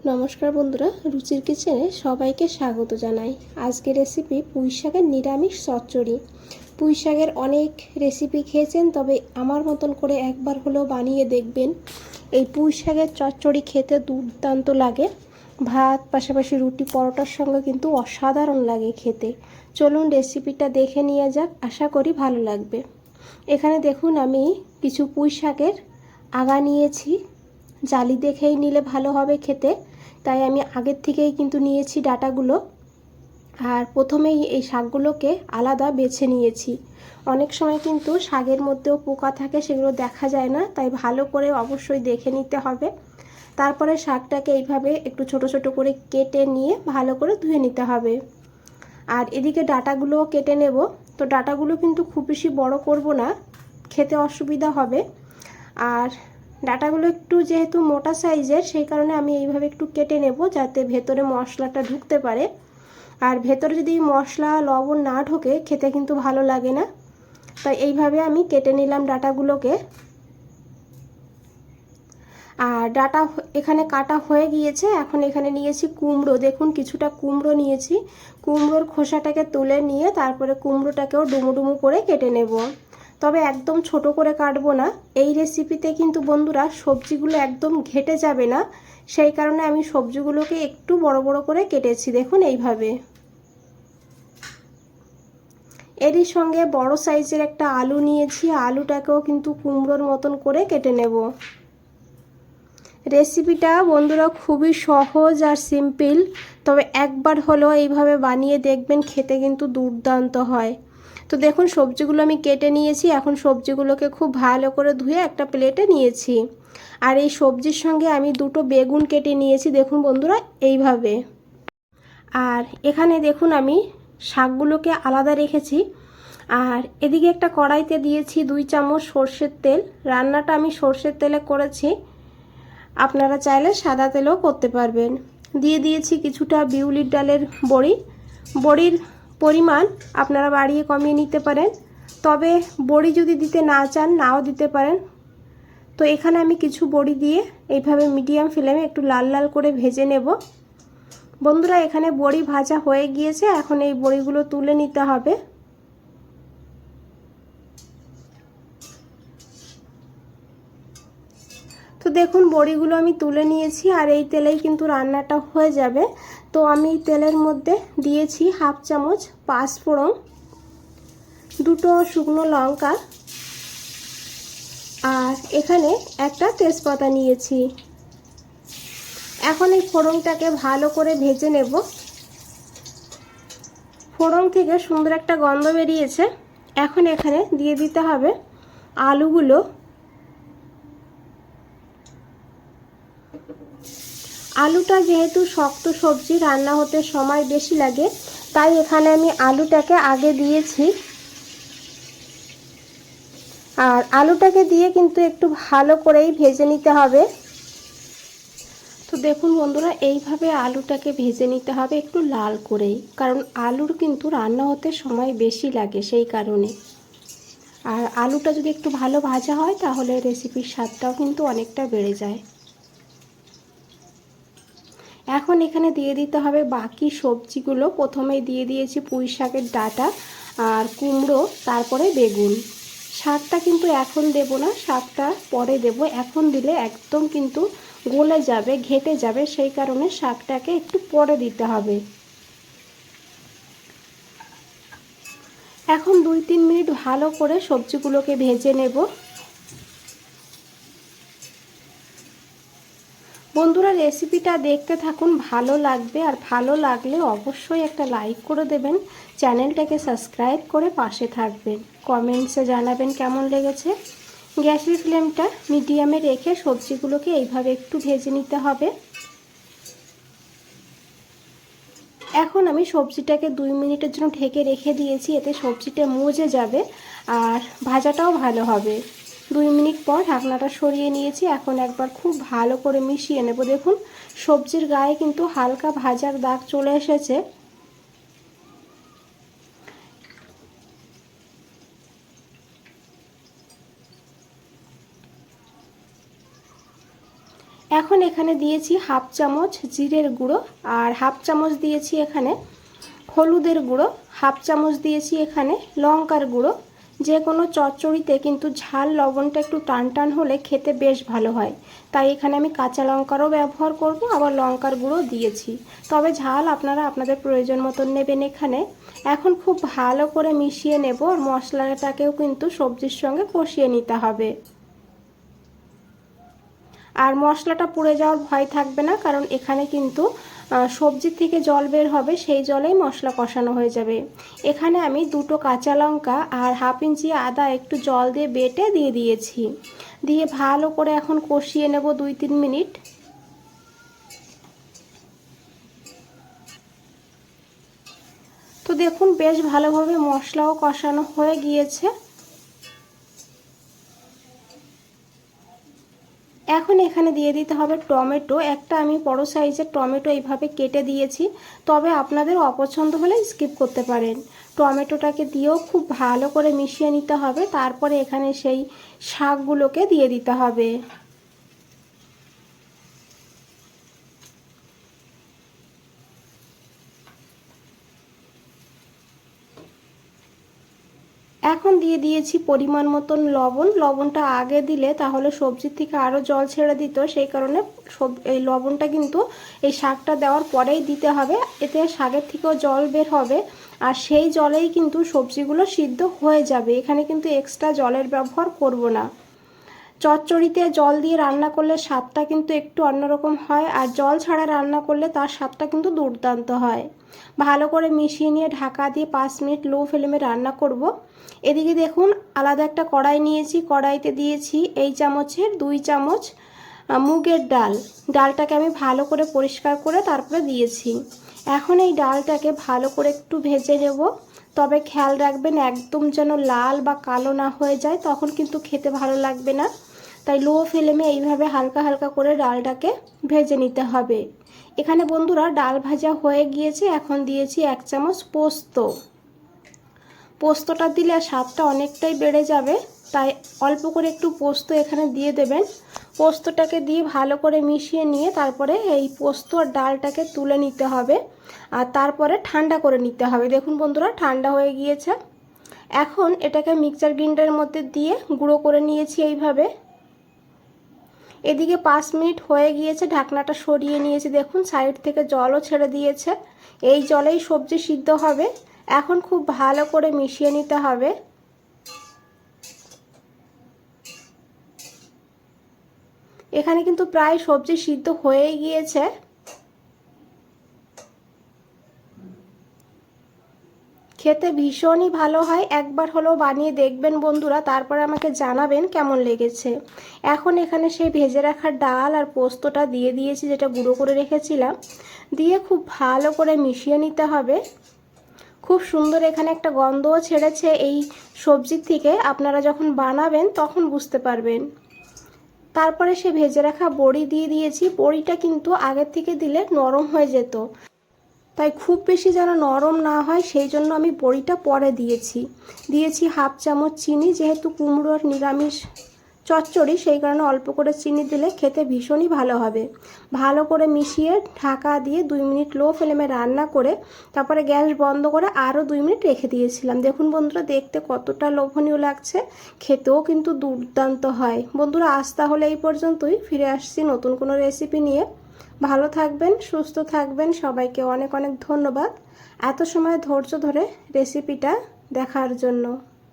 নমস্কার বন্ধুরা, রুচির কিচেনে সবাইকে স্বাগত জানাই। আজকের রেসিপি পুঁই শাকের নিরামিষ চচ্চড়ি। পুঁই শাকের অনেক রেসিপি খেয়েছেন, তবে আমার মতন করে একবার হলেও বানিয়ে দেখবেন। এই পুঁই শাকের চচ্চড়ি খেতে দুর্দান্ত লাগে। ভাত, পাশাপাশি রুটি, পরোটার সঙ্গে কিন্তু অসাধারণ লাগে খেতে। চলুন রেসিপিটা দেখে নিয়ে যাক, আশা করি ভালো লাগবে। এখানে দেখুন আমি কিছু পুঁই শাকের আগা নিয়েছি। জালি দেখেই নিলে ভালো হবে খেতে, তাই আমি আগের থেকেই কিন্তু নিয়েছি ডাটাগুলো। আর প্রথমেই এই শাকগুলোকে আলাদা বেছে নিয়েছি। অনেক সময় কিন্তু শাকের মধ্যেও পোকা থাকে, সেগুলো দেখা যায় না, তাই ভালো করে অবশ্যই দেখে নিতে হবে। তারপরে শাকটাকে এইভাবে একটু ছোট ছোট করে কেটে নিয়ে ভালো করে ধুয়ে নিতে হবে। আর এদিকে ডাটাগুলোও কেটে নেব। তো ডাটাগুলো কিন্তু খুব বেশি বড় করব না, খেতে অসুবিধা হবে। আর ডাটাগুলো একটু যেহেতু মোটা সাইজের, সেই কারণে আমি এইভাবে একটু কেটে নেব, যাতে ভেতরে মশলাটা ঢুকতে পারে। আর ভেতরে যদি মশলা লবণ না ঢোকে খেতে কিন্তু ভালো লাগে না, তাই এইভাবে আমি কেটে নিলাম ডাটাগুলোকে। আর ডাটা এখানে কাটা হয়ে গিয়েছে। এখন এখানে নিয়েছি কুমড়ো। দেখুন কিছুটা কুমড়ো নিয়েছি। কুমড়োর খোসাটাকে তুলে নিয়ে তারপরে কুমড়োটাকেও ডুমো ডুমো করে কেটে নেব, তবে একদম ছোট করে কাটবো না। এই রেসিপিতে কিন্তু বন্ধুরা সবজিগুলো একদম ঘেটে যাবে না, সেই কারণে আমি সবজিগুলোকে একটু বড় বড় করে কেটেছি। দেখুন এইভাবে। এরই সঙ্গে বড় সাইজের একটা আলু নিয়েছি। আলুটাকেও কিন্তু কুমড়োর মতন করে কেটে নেব। রেসিপিটা বন্ধুরা খুবই সহজ আর সিম্পল, তবে একবার হলেও এইভাবে বানিয়ে দেখবেন, খেতে কিন্তু দুর্দান্ত হয়। তো দেখুন সবজিগুলো আমি কেটে নিয়েছি। এখন সবজিগুলোকে খুব ভালো করে ধুয়ে একটা প্লেটে নিয়েছি। আর এই সবজির সঙ্গে আমি দুটো বেগুন কেটে নিয়েছি, দেখুন বন্ধুরা এইভাবে। আর এখানে দেখুন আমি শাকগুলোকে আলাদা রেখেছি। আর এদিকে একটা কড়াইতে দিয়েছি 2 চামচ সর্ষের তেল। রান্নাটা আমি সর্ষের তেলে করেছি, আপনারা চাইলে সাদা তেলেও করতে পারবেন। দিয়ে দিয়েছি কিছুটা বিউলির ডালের বড়ি। বড়ির পরিমাণ আপনারা বাড়িয়ে কমিয়ে নিতে পারেন, তবে বড়ি যদি দিতে না চান নাও দিতে পারেন। তো এখানে আমি কিছু বড়ি দিয়ে এইভাবে মিডিয়াম ফ্লেমে একটু লাল লাল করে ভেজে নেব। বন্ধুরা এখানে বড়ি ভাজা হয়ে গিয়েছে, এখন এই বড়িগুলো তুলে নিতে হবে। তো দেখুন বড়িগুলো আমি তুলে নিয়েছি, আর এই তেলেই কিন্তু রান্নাটা হয়ে যাবে। তো আমি তেলের মধ্যে দিয়েছি 1/2 চামচ পাঁচফোড়ন, 2টো শুকনো লঙ্কা, আর এখানে একটা তেজপাতা নিয়েছি। এখন এই ফোড়নটাকে ভালো করে ভেজে নেব। ফোড়ন থেকে সুন্দর একটা গন্ধ বেরিয়েছে। এখন এখানে দিয়ে দিতে হবে আলুগুলো। আলুটা যেহেতু শক্ত সবজি, রান্না হতে সময় বেশি লাগে, তাই এখানে আমি আলুটাকে আগে দিয়েছি। আর আলুটাকে দিয়ে কিন্তু একটু ভালো করেই ভেজে নিতে হবে। তো দেখুন বন্ধুরা এইভাবে আলুটাকে ভেজে নিতে হবে একটু লাল করেই, কারণ আলুর কিন্তু রান্না হতে সময় বেশি লাগে সেই কারণে। আর আলুটা যদি একটু ভালো ভাজা হয় তাহলে রেসিপির স্বাদটাও কিন্তু অনেকটা বেড়ে যায়। এখন এখানে দিয়ে দিতে হবে বাকি সবজিগুলো। প্রথমেই দিয়ে দিয়েছি পুঁই শাকের ডাঁটা আর কুমড়ো, তারপরে বেগুন। শাকটা কিন্তু এখন দেব না, শাকটা পরে দেব। এখন দিলে একদম কিন্তু গলে যাবে, ঘেটে যাবে, সেই কারণে শাকটাকে একটু পরে দিতে হবে। এখন 2-3 মিনিট ভালো করে সবজিগুলোকে ভেজে নেব। বন্ধুরা রেসিপিটা দেখতে থাকুন, ভালো লাগবে। আর ভালো লাগলে অবশ্যই একটা লাইক করে দেবেন, চ্যানেলটাকে সাবস্ক্রাইব করে পাশে থাকবেন, কমেন্টসে জানাবেন কেমন লেগেছে। গ্যাসের ফ্লেমটা মিডিয়ামে রেখে সবজিগুলোকে এইভাবে একটু ভেজে নিতে হবে। এখন আমি সবজিটাকে 2 মিনিটের জন্য ঢেকে রেখে দিয়েছি, এতে সবজিটা মজে যাবে আর ভাজাটাও ভালো হবে। 2 মিনিট পর ঢাকনাটা সরিয়ে নিয়েছি। এখন একবার খুব ভালো করে মিশিয়ে নেব। দেখুন সবজির গায়ে কিন্তু হালকা ভাজার দাগ চলে এসেছে। এখন এখানে দিয়েছি হাফ চামচ জিরের গুঁড়ো, আর হাফ চামচ দিয়েছি এখানে হলুদের গুঁড়ো, হাফ চামচ দিয়েছি এখানে লঙ্কার গুঁড়ো। যে কোনো চচ্চড়িতে কিন্তু ঝাল লবণটা একটু টান টান হলে খেতে বেশ ভালো হয়, তাই এখানে আমি কাঁচা লঙ্কারও ব্যবহার করব, আবার লঙ্কার গুঁড়ো দিয়েছি। তবে ঝাল আপনারা আপনাদের প্রয়োজন মতন নেবেন এখানে। এখন খুব ভালো করে মিশিয়ে নেব, আর মশলাটাকেও কিন্তু সবজির সঙ্গে কষিয়ে নিতে হবে। আর মশলাটা পুড়ে যাওয়ার ভয় থাকবে না, কারণ এখানে কিন্তু সবজির থেকে জল বের হবে, সেই জলেই মশলা কষানো হয়ে যাবে। এখানে আমি 2টো কাঁচা লঙ্কা আর হাফ ইঞ্চি আদা একটু জল দিয়ে বেটে দিয়ে দিয়েছি। দিয়ে ভালো করে এখন কষিয়ে নেব 2-3 মিনিট। তো দেখুন বেশ ভালোভাবে মশলাও কষানো হয়ে গিয়েছে। এখন এখানে দিয়ে দিতে হবে টমেটো। একটা আমি বড় সাইজের টমেটো এইভাবে কেটে দিয়েছি, তবে আপনাদের অপছন্দ হলে স্কিপ করতে পারেন। টমেটোটাকে দিয়েও খুব ভালো করে মিশিয়ে নিতে হবে, তারপরে এখানে সেই শাকগুলোকে দিয়ে দিতে হবে। এখন দিয়ে দিয়েছি পরিমাণ মতন লবণ। লবণটা আগে দিলে তাহলে সবজির থেকে আরও জল ছেড়ে দিত, সেই কারণে এই লবণটা কিন্তু এই শাকটা দেওয়ার পরেই দিতে হবে, এতে শাকের থেকেও জল বের হবে, আর সেই জলেই কিন্তু সবজিগুলো সিদ্ধ হয়ে যাবে। এখানে কিন্তু এক্সট্রা জলের ব্যবহার করব না। চচ্চড়িতে জল দিয়ে রান্না করলে স্বাদটা কিন্তু একটু অন্যরকম হয়, আর জল ছাড়া রান্না করলে তার স্বাদটা কিন্তু দুর্দান্ত হয়। ভালো করে মিশিয়ে নিয়ে ঢাকা দিয়ে 5 মিনিট লো ফ্লেমে রান্না করব। এদিকে দেখুন আলাদা একটা কড়াই নিয়েছি, কড়াইতে দিয়েছি এই চামচের 2 চামচ মুগের ডাল। ডালটাকে আমি ভালো করে পরিষ্কার করে তারপরে দিয়েছি। এখন এই ডালটাকে ভালো করে একটু ভেজে নেব, তবে খেয়াল রাখবেন একদম যেন লাল বা কালো না হয়ে যায়, তখন কিন্তু খেতে ভালো লাগবে না। তাই লো ফ্লেমে এইভাবে হালকা হালকা করে ডালটাকে ভেজে নিতে হবে। এখানে বন্ধুরা ডাল ভাজা হয়ে গিয়েছে। এখন দিয়েছি 1 চামচ পোস্ত। পোস্তটা দিলে স্বাদটা অনেকটাই বেড়ে যাবে, তাই অল্প করে একটু পোস্ত এখানে দিয়ে দেবেন। পোস্তটাকে দিয়ে ভালো করে মিশিয়ে নিয়ে তারপরে এই পোস্ত আর ডালটাকে তুলে নিতে হবে, আর তারপরে ঠান্ডা করে নিতে হবে। দেখুন বন্ধুরা ঠান্ডা হয়ে গিয়েছে। এখন এটাকে মিক্সচার গ্রাইন্ডারের মধ্যে দিয়ে গুঁড়ো করে নিয়েছি এইভাবে। এদিকে 5 মিনিট হয়ে গিয়েছে, ঢাকনাটা সরিয়ে নিয়েছি। দেখুন সাইড থেকে জলও ছেড়ে দিয়েছে, এই জলেই সবজি সিদ্ধ হবে। এখন খুব ভালো করে মিশিয়ে নিতে হবে। এখানে কিন্তু প্রায় সবজি সিদ্ধ হয়ে গিয়েছে। খেতে ভীষণই ভালো হয়, একবার হলেও বানিয়ে দেখবেন বন্ধুরা, তারপরে আমাকে জানাবেন কেমন লেগেছে। এখন এখানে সেই ভেজে রাখা ডাল আর পোস্তটা দিয়ে দিয়েছি, যেটা গুঁড়ো করে রেখেছিলাম, দিয়ে খুব ভালো করে মিশিয়ে নিতে হবে। খুব সুন্দর এখানে একটা গন্ধও ছেড়েছে এই সবজির থেকে, আপনারা যখন বানাবেন তখন বুঝতে পারবেন। তারপরে সে ভেজে রাখা বড়ি দিয়ে দিয়েছি। বড়িটা কিন্তু আগের থেকে দিলে নরম হয়ে যেত, তাই খুব বেশি যেন নরম না হয় সেই জন্য আমি বড়িটা পরে দিয়েছি হাফ চামচ চিনি। যেহেতু কুমড়োর নিরামিষ চচ্চড়ি, সেই কারণে অল্প করে চিনি দিলে খেতে ভীষণই ভালো হবে। ভালো করে মিশিয়ে ঢাকা দিয়ে 2 মিনিট লো ফ্লেমে রান্না করে তারপরে গ্যাস বন্ধ করে আরও 2 মিনিট রেখে দিয়েছিলাম। দেখুন বন্ধুরা দেখতে কতটা লোভনীয় লাগছে, খেতেও কিন্তু দুর্দান্ত হয়। বন্ধুরা আজ তাহলে এই পর্যন্তই, ফিরে আসছি নতুন কোনো রেসিপি নিয়ে। ভালো থাকবেন, সুস্থ থাকবেন, সবাইকে অনেক অনেক ধন্যবাদ এত সময় ধৈর্য ধরে রেসিপিটা দেখার জন্য।